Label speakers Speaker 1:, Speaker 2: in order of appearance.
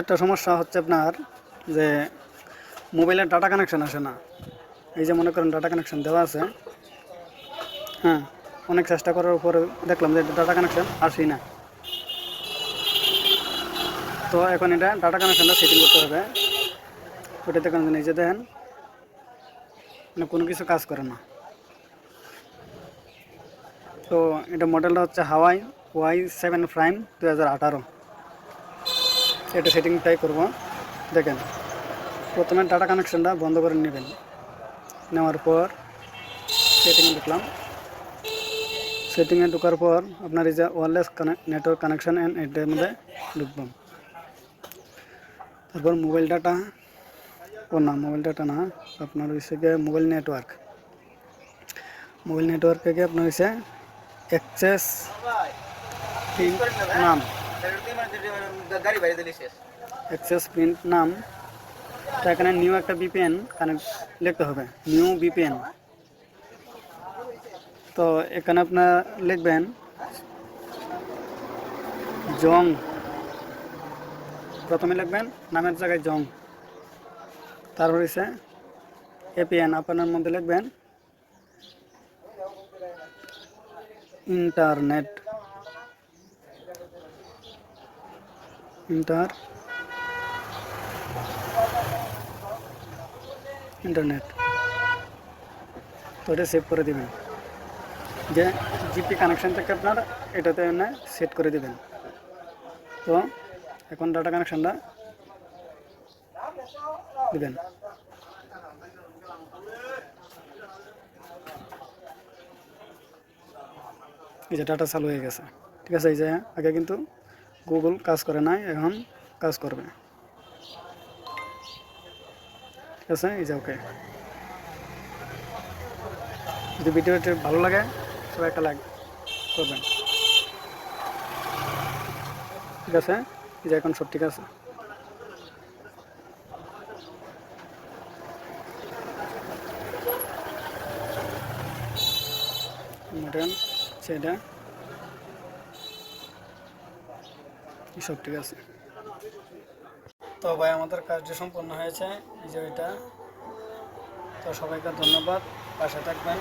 Speaker 1: একটা সমস্যা হচ্ছে আপনার যে মোবাইলের ডাটা কানেকশন আসে না। এই যে মনে করেন ডাটা কানেকশন দেওয়া আছে, হ্যাঁ, অনেক চেষ্টা করার পরে দেখলাম যে ডাটা কানেকশন আসেই না। তো এখন এটা ডাটা কানেকশনটা সেটিং করতে হবে। ওটাতে কোনো নিজে দেখেন মানে কোনো কিছু কাজ করে না। তো এটা মডেলটা হচ্ছে হাওয়াই Y7 প্রাইম 2018। এটা সেটিং ট্রাই করবো। দেখেন, প্রথমে ডাটা কানেকশনটা বন্ধ করে নেবেন। নেওয়ার পর সেটিংয়ে ঢুকলাম। সেটিংয়ে ঢোকার পর আপনার এই যে ওয়্যারলেস নেটওয়ার্ক কানেকশন অ্যান্ড এটার মধ্যে ঢুকবেন। তারপর মোবাইল ডাটা, মোবাইল ডাটা না, আপনার হচ্ছে গিয়ে মোবাইল নেটওয়ার্কে গিয়ে আপনার হচ্ছে অ্যাক্সেস প্রিন্ট নাম, অ্যাক্সেস প্রিন্ট নাম। তো এখানে নিউ একটা বিপিএন কানেক্ট লিখতে হবে, নিউ বিপিএন। তো এখানে আপনার লিখবেন জং, প্রথমে লিখবেন নামের জায়গায় জং। তারপর হচ্ছে এপিএন, আপনার মধ্যে লিখবেন ইন্টারনেট, ইন্টারনেট। তো এটা সেভ করে দিবেন, যে জিপি কানেকশন থেকে আপনার এটাতে সেট করে দিবেন। তো এখন ডাটা কানেকশনটা দিবেন। এই যে ডাটা চালু হয়ে গেছে, ঠিক আছে। এই যে আগে কিন্তু গুগল কাজ করে নাই, এখন কাজ করবে, ঠিক আছে। এই যে ওকে। যদি ভিডিওটি ভালো লাগে সবাই একটা লাইক করবেন, ঠিক আছে। এই যে এখন সব ঠিক আছে। মডেল সেটা সব ঠিক আছে। তো ভাই আমাদের কাজটি সম্পন্ন হয়েছে, এই যে এটা। তো সবাইকে ধন্যবাদ, পাশে থাকবেন।